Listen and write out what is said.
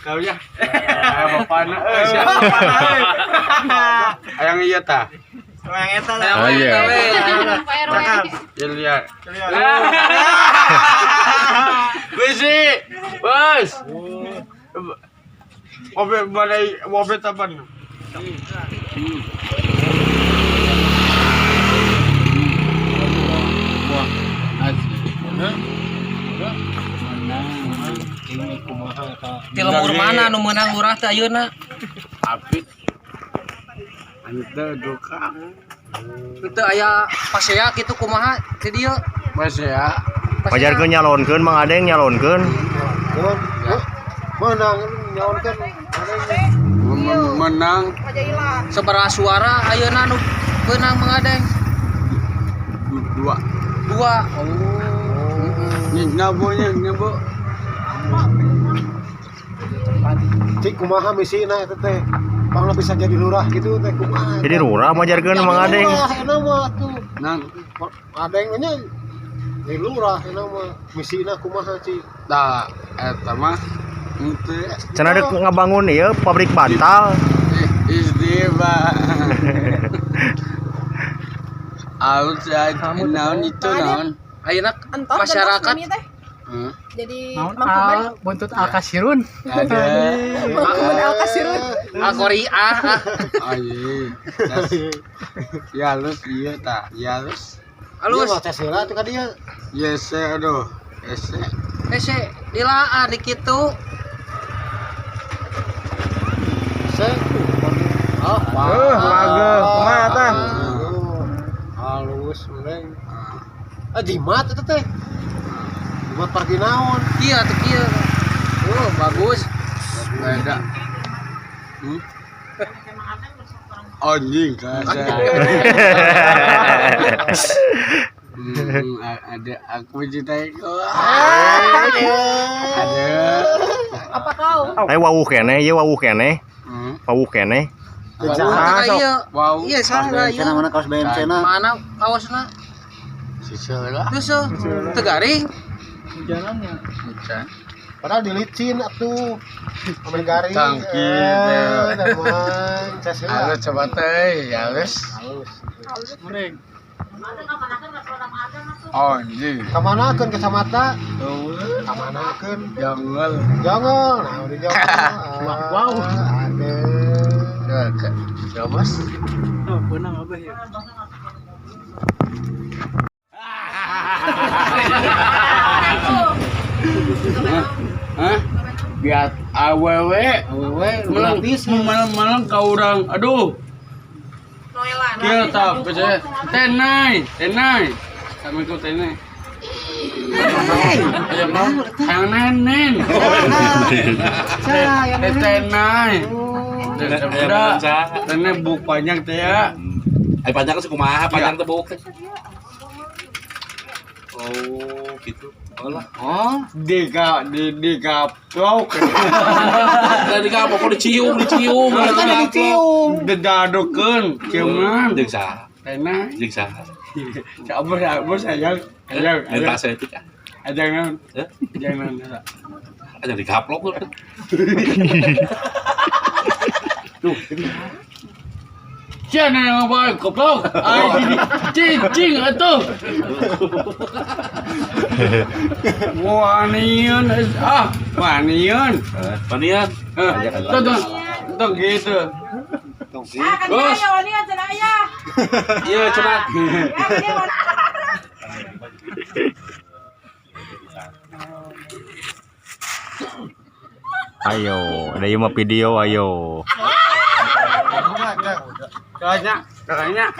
Kau ya. Bapak na. Yang iya ta. Yang eta Oh, lah. iya. Ya lihat. Besi. Bos. Mobil balai mobil tapan. Ti lemur mana nu meunang lurah teh ayeuna? Apit. Anta duka. Teu aya pasea kitu kumaha ti dieu? Mas ya. Pajarkeun nyalonkeun Mang Adeng nyalonkeun. Menang nyalonkeun. Menang. Sabaraha suara ayeuna nu beunang Mang Adeng? Dua. Dua. Oh. Nyabonya nyabo. Cik kumaha misina eta teh. Pangna bisa jadi lurah gitu teh kumaha. Jadi lurah majarkeun Mang Adeng. Enak mah tuh. Nang Adeng nya jadi lurah enak mah misina kumaha Cik. da eta mah henteu Cenah deuk ngabangun ieu pabrik bantal. istiba. Alus aja naon itu naon. Ayeuna masyarakat Jadi buntut Alkasirun. Ada. Mahmud Alkasirun. Korea. Aye. Ya halus ieu tah. Ya halus. Alus. Mah Tesla tuh ka dieu. Yes, aduh. Yes. Ese dilaan di kitu. Oh, kumaha tah? Halus mending. Jimat eta teh. Jimat pergi naon? Iya tuh kieu. Oh, bagus. Beda. Anjing kasar. Ada aku cintai kau. Ada. Apa kau? Aya wawuh keneh, ieu wawuh keneh. Wawuh keneh. Iya. Wow. Iya salah ieu. Mana kaos BMC na? Mana kaosna? Sisa lah. Terus teu garing. Padahal dilicin atuh. Ame garing. Tangki, Teman, Tesla. Halus coba teh, halus. Halus. Anjing. Kamanakeun kacamata? Kamanakeun? Jangan. Jongol. Nah, udah jongol. Wow. Ada. Jabas. Hah? Biar awewe malam kau orang. Aduh. Kira tak percaya. Tenai. Kami kau tenai. Yang nenen. Tenai. Tenai buk panjang teh ya. Ay panjang kan kumaha panjang teh buk. Oh, gitu. Oh, digaplok. Dari kamu kok dicium. Dedadokeun, ciuman. Jeung saha? Tenai. Jeung saha? Bos sayang. Jeung tase etik. Jangan. Heh? Jangan. Ada digaplok tuh. Tuh. Jangan yang apa goblok. Cing atuh. Wanian wanian. Panian. Tuh gitu. Bos. Iya, cenah. Ayo, ada ieu mah video ayo. Kayaknya.